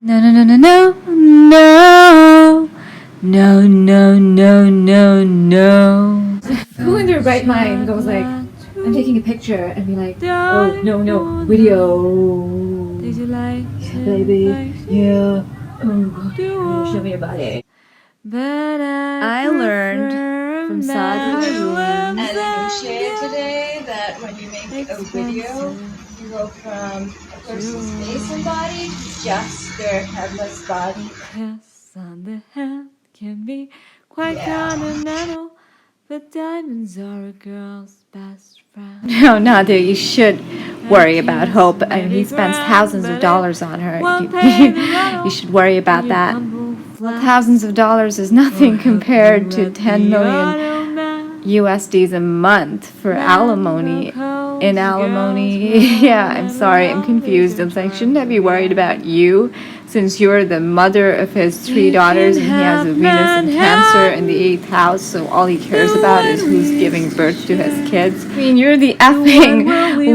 No, no, no, no, no, no, no, no, no, no, no. Who in their right mind goes like, I'm taking a picture and be like, oh, no, video. Did you like Yeah, baby, yeah. Oh, God, show me your body. But I learned from Sagittarius and negotiated today that when you make a video, you go from a person's face and body to just their headless body. kiss on the hand can be quite Yeah. continental, but diamonds are a girl's best friend. No, Nadia, you should worry about Hope. I mean, he spends thousands of dollars on her. You should worry about that. Thousands of dollars is nothing compared to 10 million USDs a month for alimony. In alimony, yeah, I'm sorry, I'm confused. It's like, shouldn't I be worried about you? Since you're the mother of his 3 daughters and he has a Venus in Cancer in the 8th house, so all he cares about is who's giving birth to his kids. I mean, you're the effing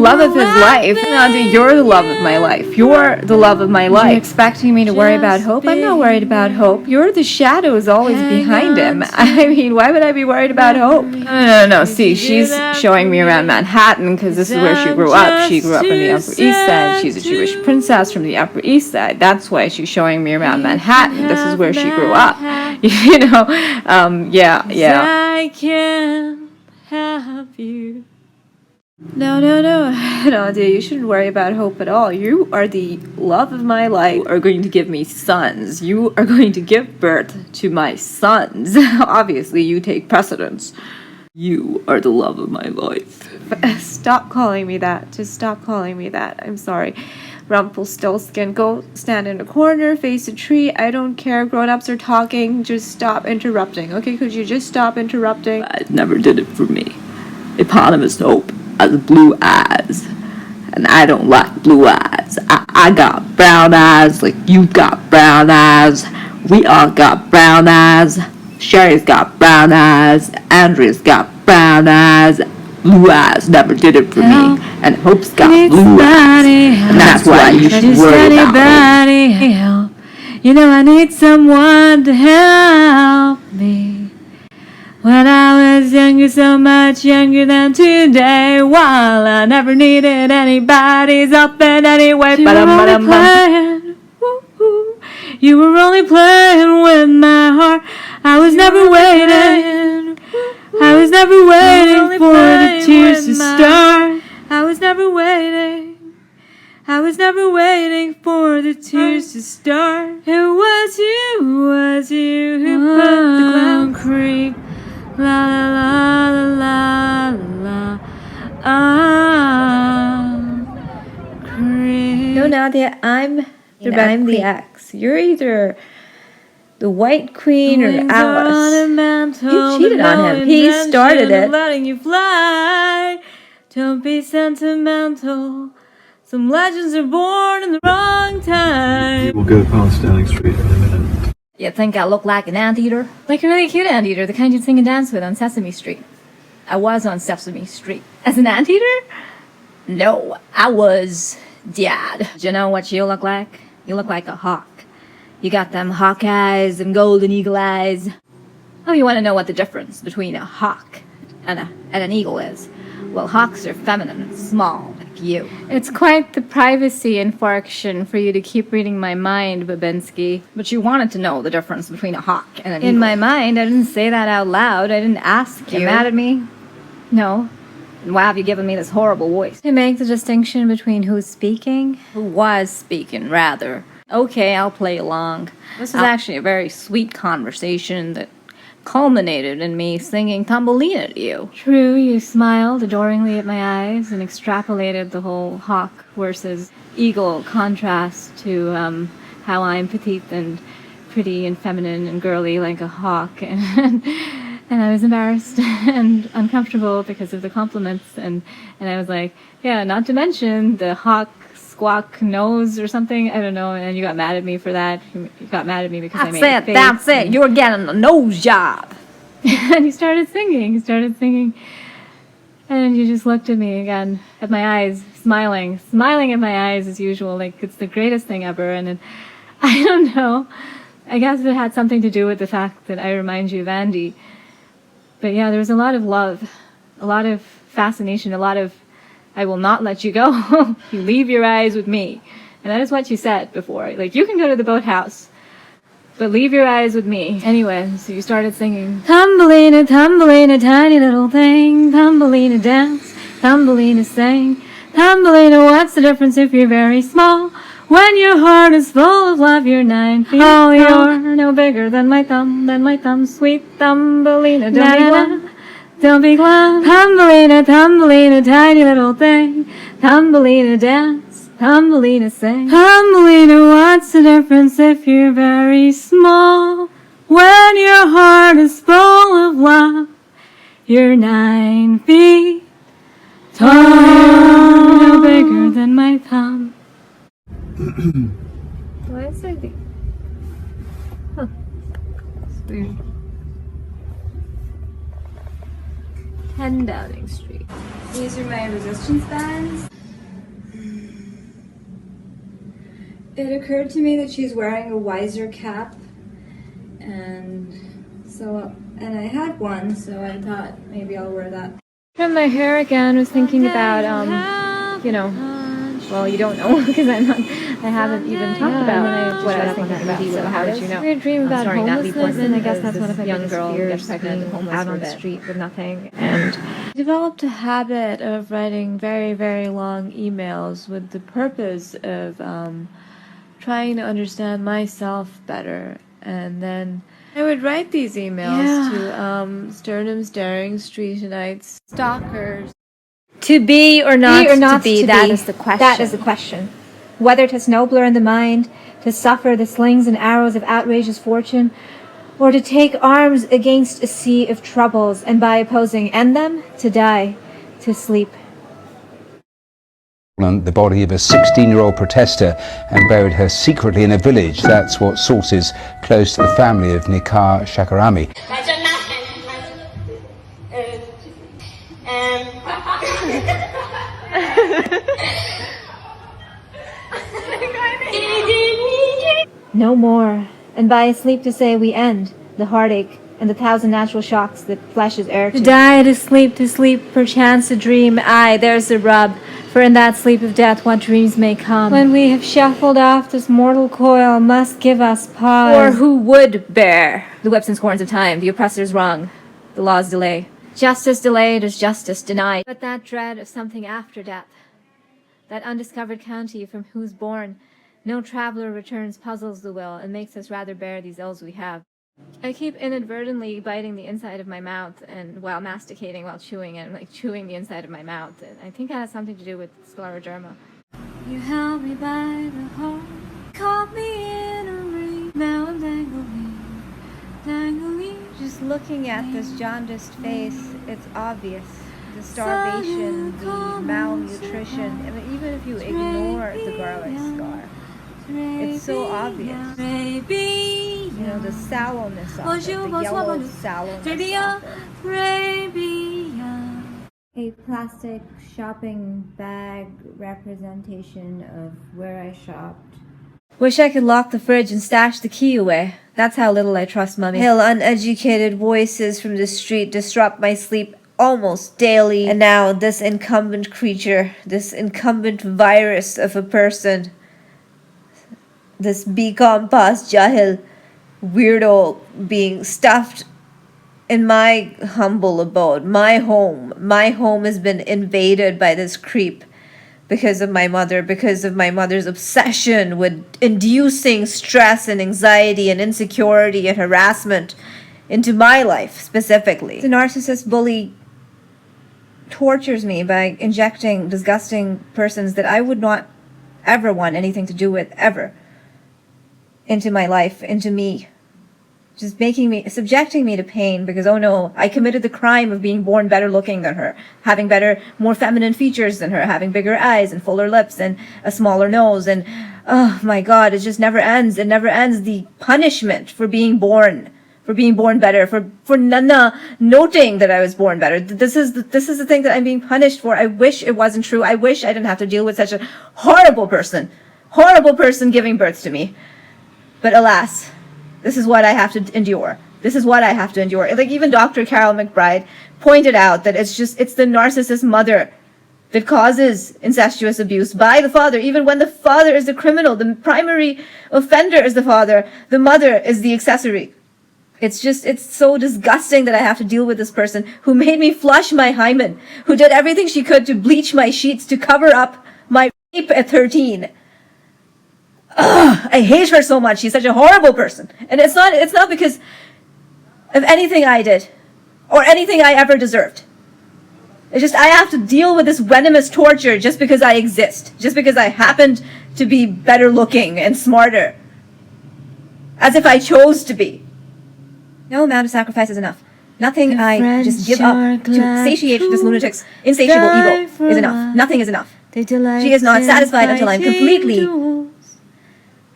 love of his life. Nadia, you're the love of my life. You're the love of my life. You're expecting me to worry about Hope? I'm not worried about Hope. You're the shadows always behind him. I mean, why would I be worried about Hope? No. See, she's showing me around Manhattan because this is where she grew up. She grew up on the Upper East Side. She's a Jewish princess from the Upper East Side. That's why she's showing me around Manhattan. This is where she grew up. You know, yeah. I can't have you. No, dear, you shouldn't worry about Hope at all. You are the love of my life. You are going to give me sons. You are going to give birth to my sons. Obviously, you take precedence. You are the love of my life. Stop calling me that. Just stop calling me that. I'm sorry. Rumpelstiltskin, go stand in a corner, face a tree. I don't care. Grown-ups are talking. Just stop interrupting. Okay, could you just stop interrupting? I never did it for me. Eponymous Hope has blue eyes. And I don't like blue eyes. I got brown eyes like you got brown eyes. We all got brown eyes. Sherry's got brown eyes. Andrea's got brown eyes. Blue eyes never did it for me. And Hope's got blue eyes. And that's why you should worry about help. You know I need someone to help me. When I was younger, so much younger than today, while I never needed anybody's help in any way. You were only playing with my heart. I was never waiting. I was never waiting for the tears to start. I was never waiting. I was never waiting for the tears to start. It was you who put the clown creep. La la la la la la. Creep. No, Nadia, I'm the ex. You're either the White Queen or Alice. You cheated on him. He started it. Letting you fly. Don't be sentimental. Some legends are born in the wrong time. We'll go past Downing Street in a minute. You think I look like an anteater? Like a really cute anteater, the kind you'd sing and dance with on Sesame Street. I was on Sesame Street. As an anteater? No, I was Dad. Do you know what you look like? You look like a hawk. You got them hawk eyes, them golden eagle eyes. Oh, you want to know what the difference between a hawk and an eagle is? Well, hawks are feminine and small, like you. It's quite the privacy infarction for you to keep reading my mind, Babinski. But you wanted to know the difference between a hawk and an eagle. In my mind, I didn't say that out loud. I didn't ask you. You mad at me? No. And why have you given me this horrible voice? To make the distinction between who's speaking. Who was speaking, rather. Okay, I'll play along. This is actually a very sweet conversation that culminated in me singing Thumbelina at you. True, you smiled adoringly at my eyes and extrapolated the whole hawk versus eagle contrast to how I'm petite and pretty and feminine and girly like a hawk. And I was embarrassed and uncomfortable because of the compliments. And I was like, yeah, not to mention the hawk squawk nose or something. I don't know. And you got mad at me for that. You got mad at me because I made a face. That's it. You're getting a nose job. And he started singing. And you just looked at me again, at my eyes, smiling at my eyes as usual, like it's the greatest thing ever. And then I don't know. I guess it had something to do with the fact that I remind you of Andy. But yeah, there was a lot of love, a lot of fascination, a lot of, I will not let you go. You leave your eyes with me. And that is what you said before. Like, you can go to the boathouse, but leave your eyes with me. Anyway, so you started singing, Thumbelina, Thumbelina, tiny little thing. Thumbelina dance, Thumbelina sing. Thumbelina, what's the difference if you're very small? When your heart is full of love, you're 9 feet tall. You're no bigger than my thumb, sweet Thumbelina. Don't be glum, don't be glum. Thumbelina, Thumbelina, tiny little thing. Thumbelina dance, Thumbelina sing. Thumbelina, what's the difference if you're very small? When your heart is full of love, you're 9 feet tall. No bigger than my thumb. Why is it? Huh. It's weird. 10 Downing Street. These are my resistance bands. It occurred to me that she's wearing a Wiser cap, and I had one, so I thought maybe I'll wear that. From my hair again, was thinking about, well, you don't know because I haven't even talked about what I was thinking about. So how did you know? Weird dream about homelessness, and I guess that's one of my young girl gets pregnant and homeless out on the street with nothing. And I developed a habit of writing very, very long emails with the purpose of trying to understand myself better. And then I would write these emails to Sternum Staring Streetites, stalkers. to be or not, to be, that is the question. That is the question. Whether 'tis nobler in the mind to suffer the slings and arrows of outrageous fortune, or to take arms against a sea of troubles, and by opposing end them, to die, to sleep. The body of a 16-year-old protester and buried her secretly in a village. That's what sources close to the family of Nikar Shakarami. No more, and by a sleep to say we end the heartache and the 1,000 natural shocks that flesh is heir To to. die, to sleep, perchance to dream. Aye, there's the rub. For in that sleep of death, what dreams may come. When we have shuffled off this mortal coil, must give us pause. Or who would bear the whips and scorns of time, the oppressor's wrong, the law's delay. Justice delayed is justice denied. But that dread of something after death, that undiscovered county from whose bourne no traveler returns, puzzles the will and makes us rather bear these ills we have. I keep inadvertently biting the inside of my mouth and while masticating, while chewing, and like chewing the inside of my mouth. And I think that has something to do with scleroderma. You held me by the heart, caught me in a ring, now I'm dangling. Just looking at this jaundiced face, it's obvious. The starvation, the malnutrition, I mean, even if you ignore the garlic scar, it's so obvious. You know, the sallowness of it, the yellow sallowness of it. A plastic shopping bag representation of where I shopped. Wish I could lock the fridge and stash the key away. That's how little I trust Mummy. Pale, uneducated voices from the street disrupt my sleep almost daily. And now this incumbent creature, this incumbent virus of a person, this Bcom Jahil weirdo being stuffed in my humble abode, my home. My home has been invaded by this creep because of my mother's obsession with inducing stress and anxiety and insecurity and harassment into my life specifically. The narcissist bully tortures me by injecting disgusting persons that I would not ever want anything to do with, ever, into my life, into me. Just subjecting me to pain because, oh no, I committed the crime of being born better looking than her, having more feminine features than her, having bigger eyes and fuller lips and a smaller nose, and oh my God, it just never ends. It never ends. The punishment for being born better, for Nana noting that I was born better. This is the thing that I'm being punished for. I wish it wasn't true. I wish I didn't have to deal with such a horrible person giving birth to me. But alas, this is what I have to endure. This is what I have to endure. Like even Dr. Carol McBride pointed out that it's the narcissist mother that causes incestuous abuse by the father, even when the father is the criminal. The primary offender is the father. The mother is the accessory. It's so disgusting that I have to deal with this person who made me flush my hymen, who did everything she could to bleach my sheets to cover up my rape at 13. Ugh, I hate her so much. She's such a horrible person. And it's not because of anything I did or anything I ever deserved. It's just I have to deal with this venomous torture just because I exist, just because I happened to be better looking and smarter, as if I chose to be. No amount of sacrifice is enough. Nothing I just give up to satiate this lunatic's insatiable ego is enough. Nothing is enough. She is not satisfied until I'm completely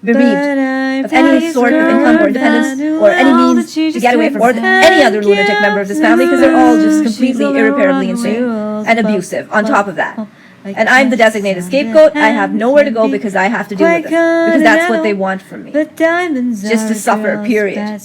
bereaved of any sort of income or independence or any means to get away from her or any other lunatic member of this family, because they're all just completely irreparably insane and abusive on top of that. And I'm the designated scapegoat. I have nowhere to go because I have to deal with this, because that's what they want from me. Just to suffer, period.